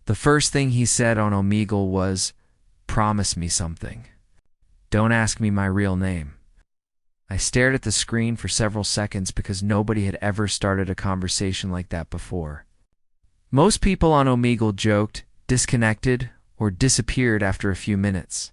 The first thing he said on Omegle was, "Promise me something. Don't ask me my real name." I stared at the screen for several seconds because nobody had ever started a conversation like that before. Most people on Omegle joked, disconnected, or disappeared after a few minutes.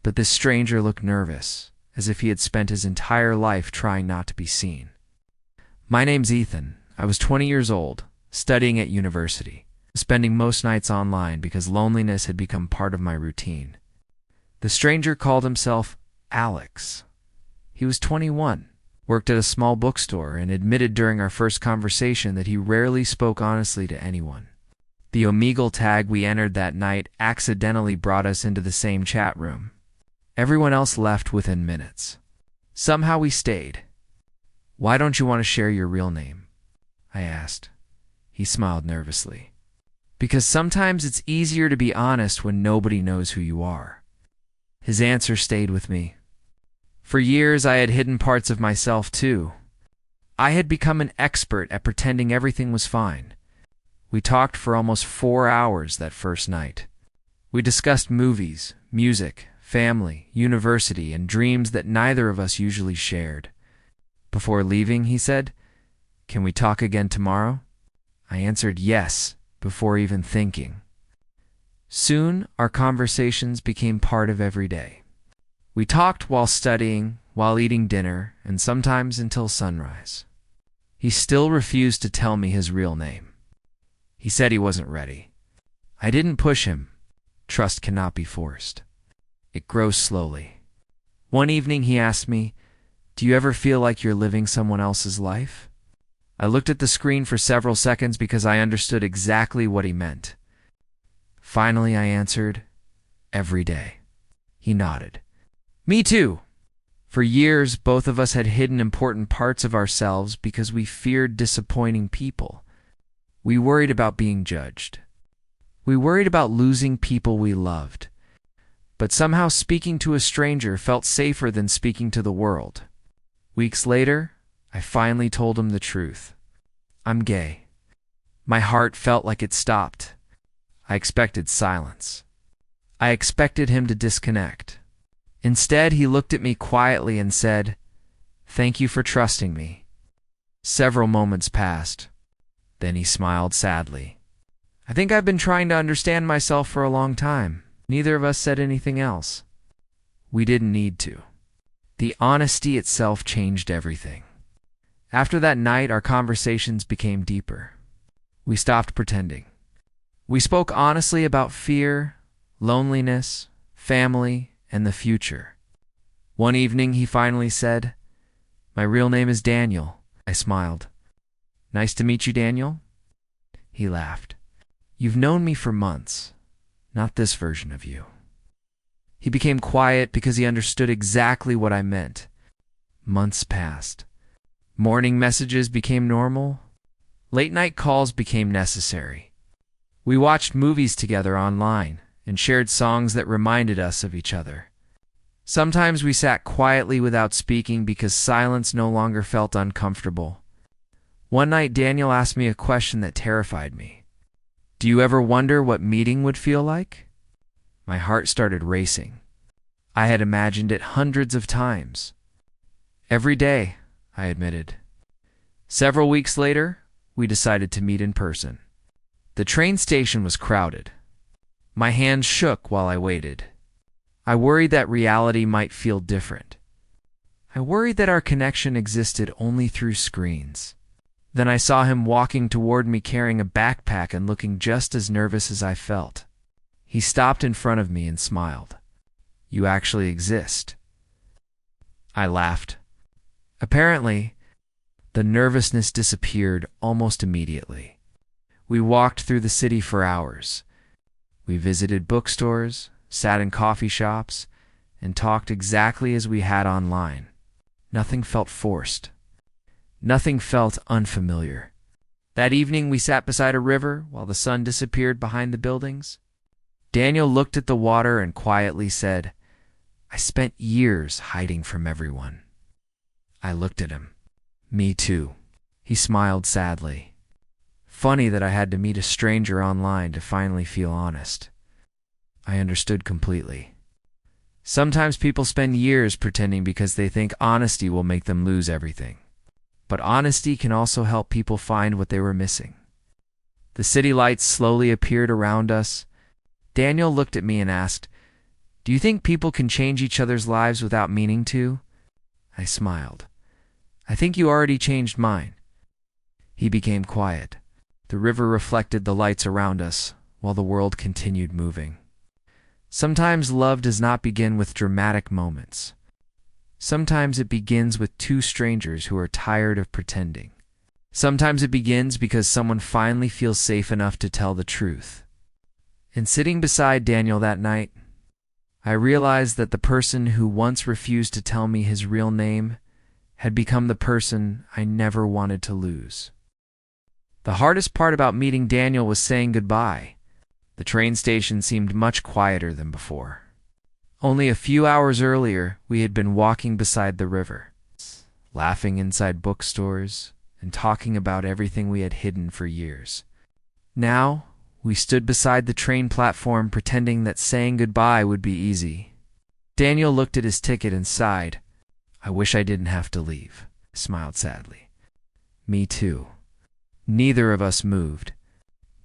But this stranger looked nervous, as if he had spent his entire life trying not to be seen. "My name's Ethan. I was 20 years old, studying at university, spending most nights online because loneliness had become part of my routine." The stranger called himself Alex. He was 21, worked at a small bookstore, and admitted during our first conversation that he rarely spoke honestly to anyone. The Omegle tag we entered that night accidentally brought us into the same chat room. Everyone else left within minutes. Somehow we stayed. "Why don't you want to share your real name?" I asked. He smiled nervously. "Because sometimes it's easier to be honest when nobody knows who you are." His answer stayed with me. For years, I had hidden parts of myself too. I had become an expert at pretending everything was fine. We talked for almost 4 hours that first night. We discussed movies, music, family, university, and dreams that neither of us usually shared. Before leaving, he said, "Can we talk again tomorrow?" I answered yes, before even thinking. Soon, our conversations became part of every day. We talked while studying, while eating dinner, and sometimes until sunrise. He still refused to tell me his real name. He said he wasn't ready. I didn't push him. Trust cannot be forced. It grows slowly. One evening he asked me, "Do you ever feel like you're living someone else's life?" I looked at the screen for several seconds because I understood exactly what he meant. Finally, I answered, "Every day." He nodded. "Me too." For years, both of us had hidden important parts of ourselves because we feared disappointing people. We worried about being judged. We worried about losing people we loved. But somehow speaking to a stranger felt safer than speaking to the world. Weeks later, I finally told him the truth. I'm gay. My heart felt like it stopped. I expected silence. I expected him to disconnect. Instead, he looked at me quietly and said, "Thank you for trusting me." Several moments passed. Then he smiled sadly. "I think I've been trying to understand myself for a long time." Neither of us said anything else. We didn't need to. The honesty itself changed everything. After that night, our conversations became deeper. We stopped pretending. We spoke honestly about fear, loneliness, family, and the future. One evening, he finally said, "My real name is Daniel." I smiled. "Nice to meet you, Daniel." He laughed. "You've known me for months, not this version of you." He became quiet because he understood exactly what I meant. Months passed. Morning messages became normal. Late-night calls became necessary. We watched movies together online and shared songs that reminded us of each other. Sometimes we sat quietly without speaking because silence no longer felt uncomfortable. One night, Daniel asked me a question that terrified me. "Do you ever wonder what meeting would feel like?" My heart started racing. I had imagined it hundreds of times. "Every day," I admitted. Several weeks later, we decided to meet in person. The train station was crowded. My hands shook while I waited. I worried that reality might feel different. I worried that our connection existed only through screens. Then I saw him walking toward me carrying a backpack and looking just as nervous as I felt. He stopped in front of me and smiled. "You actually exist." I laughed. Apparently, the nervousness disappeared almost immediately. We walked through the city for hours. We visited bookstores, sat in coffee shops, and talked exactly as we had online. Nothing felt forced. Nothing felt unfamiliar. That evening, we sat beside a river while the sun disappeared behind the buildings. Daniel looked at the water and quietly said, "I spent years hiding from everyone." I looked at him. "Me too." He smiled sadly. Funny that I had to meet a stranger online to finally feel honest. I understood completely. Sometimes people spend years pretending because they think honesty will make them lose everything. But honesty can also help people find what they were missing. The city lights slowly appeared around us. Daniel looked at me and asked, "Do you think people can change each other's lives without meaning to?" I smiled. "I think you already changed mine." He became quiet. The river reflected the lights around us, while the world continued moving. Sometimes love does not begin with dramatic moments. Sometimes it begins with two strangers who are tired of pretending. Sometimes it begins because someone finally feels safe enough to tell the truth. And sitting beside Daniel that night, I realized that the person who once refused to tell me his real name had become the person I never wanted to lose. The hardest part about meeting Daniel was saying goodbye. The train station seemed much quieter than before. Only a few hours earlier, we had been walking beside the river, laughing inside bookstores, and talking about everything we had hidden for years. Now, we stood beside the train platform pretending that saying goodbye would be easy. Daniel looked at his ticket and sighed. "I wish I didn't have to leave," I smiled sadly. Me too. Neither of us moved.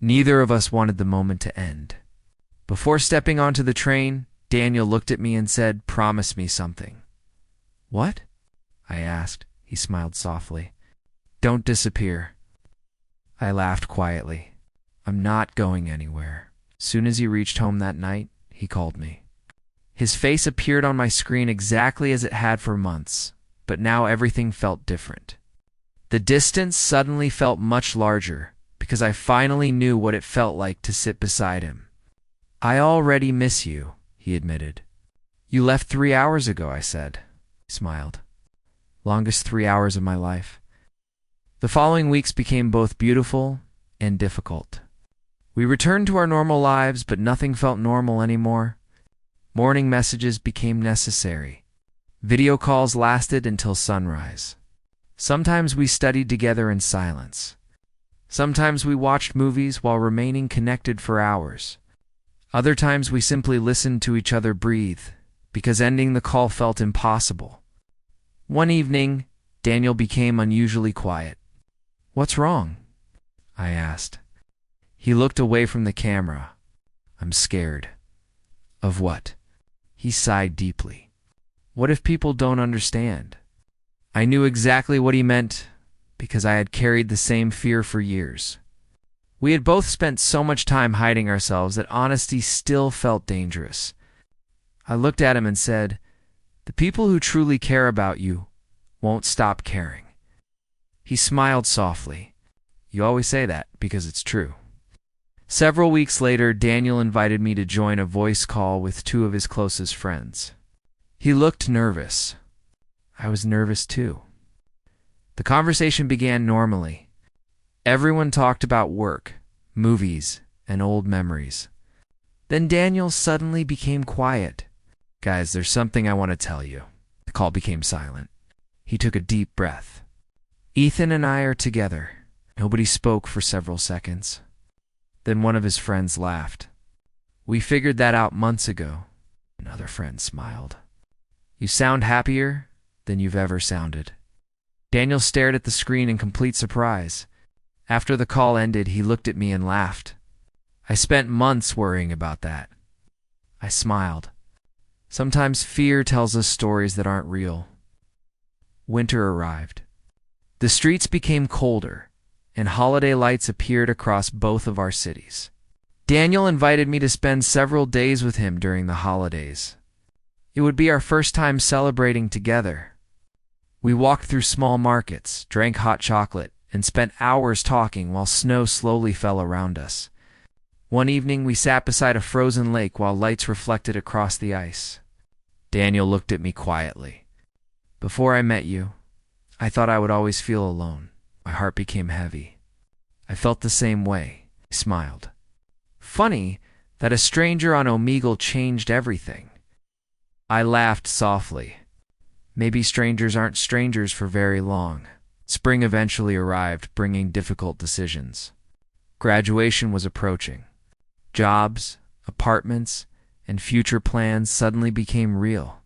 Neither of us wanted the moment to end. Before stepping onto the train, Daniel looked at me and said, "Promise me something." "What?" I asked. He smiled softly. "Don't disappear." I laughed quietly. "I'm not going anywhere." Soon as he reached home that night, he called me. His face appeared on my screen exactly as it had for months, but now everything felt different. The distance suddenly felt much larger because I finally knew what it felt like to sit beside him. "I already miss you," he admitted. "You left 3 hours ago," I said. He smiled. "Longest 3 hours of my life." The following weeks became both beautiful and difficult. We returned to our normal lives, but nothing felt normal anymore. Morning messages became necessary. Video calls lasted until sunrise. Sometimes we studied together in silence. Sometimes we watched movies while remaining connected for hours. Other times we simply listened to each other breathe, because ending the call felt impossible. One evening, Daniel became unusually quiet. "What's wrong?" I asked. He looked away from the camera. "I'm scared." "Of what?" He sighed deeply. "What if people don't understand?" I knew exactly what he meant because I had carried the same fear for years. We had both spent so much time hiding ourselves that honesty still felt dangerous. I looked at him and said, "The people who truly care about you won't stop caring." He smiled softly. "You always say that because it's true." Several weeks later, Daniel invited me to join a voice call with two of his closest friends. He looked nervous. I was nervous too. The conversation began normally. Everyone talked about work, movies, and old memories. Then Daniel suddenly became quiet. "Guys, there's something I want to tell you." The call became silent. He took a deep breath. "Ethan and I are together." Nobody spoke for several seconds. Then one of his friends laughed. "We figured that out months ago." Another friend smiled. "You sound happier than you've ever sounded." Daniel stared at the screen in complete surprise. After the call ended, he looked at me and laughed. "I spent months worrying about that." I smiled. Sometimes fear tells us stories that aren't real. Winter arrived. The streets became colder, and holiday lights appeared across both of our cities. Daniel invited me to spend several days with him during the holidays. It would be our first time celebrating together. We walked through small markets, drank hot chocolate, and spent hours talking while snow slowly fell around us. One evening, we sat beside a frozen lake while lights reflected across the ice. Daniel looked at me quietly. "Before I met you, I thought I would always feel alone." My heart became heavy. "I felt the same way," he smiled. "Funny that a stranger on Omegle changed everything." I laughed softly. Maybe strangers aren't strangers for very long. Spring eventually arrived, bringing difficult decisions. Graduation was approaching. Jobs, apartments, and future plans suddenly became real.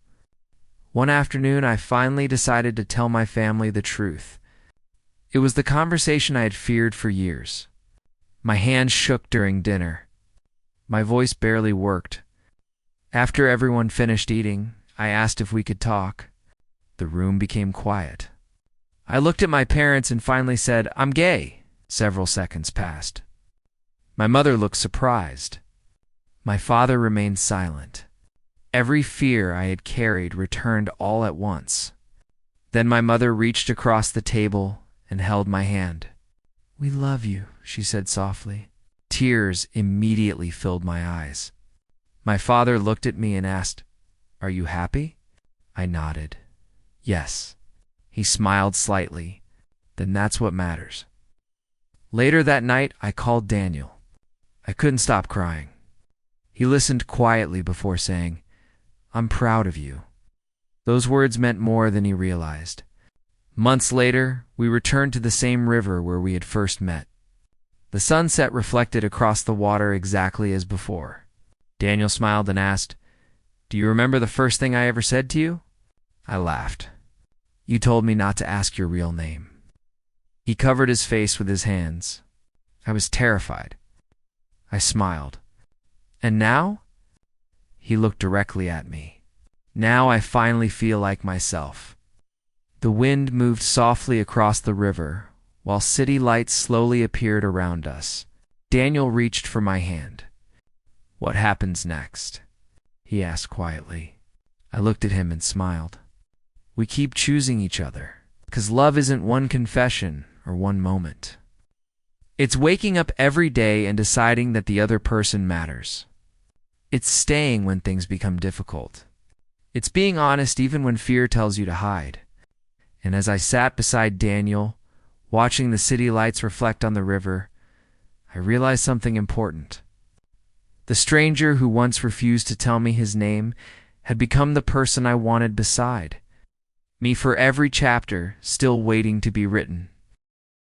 One afternoon, I finally decided to tell my family the truth. It was the conversation I had feared for years. My hands shook during dinner. My voice barely worked. After everyone finished eating, I asked if we could talk. The room became quiet. I looked at my parents and finally said, "I'm gay." Several seconds passed. My mother looked surprised. My father remained silent. Every fear I had carried returned all at once. Then my mother reached across the table and held my hand. "We love you," she said softly. Tears immediately filled my eyes. My father looked at me and asked, "Are you happy?" I nodded. "Yes." He smiled slightly. "Then that's what matters." Later that night, I called Daniel. I couldn't stop crying. He listened quietly before saying, "I'm proud of you." Those words meant more than he realized. Months later, we returned to the same river where we had first met. The sunset reflected across the water exactly as before. Daniel smiled and asked, "Do you remember the first thing I ever said to you?" I laughed. "You told me not to ask your real name." He covered his face with his hands. I was terrified. I smiled. "And now?" He looked directly at me. "Now I finally feel like myself." The wind moved softly across the river, while city lights slowly appeared around us. Daniel reached for my hand. "What happens next?" he asked quietly. I looked at him and smiled. "We keep choosing each other, because love isn't one confession or one moment. It's waking up every day and deciding that the other person matters. It's staying when things become difficult. It's being honest even when fear tells you to hide." And as I sat beside Daniel, watching the city lights reflect on the river, I realized something important. The stranger who once refused to tell me his name had become the person I wanted beside me for every chapter still waiting to be written.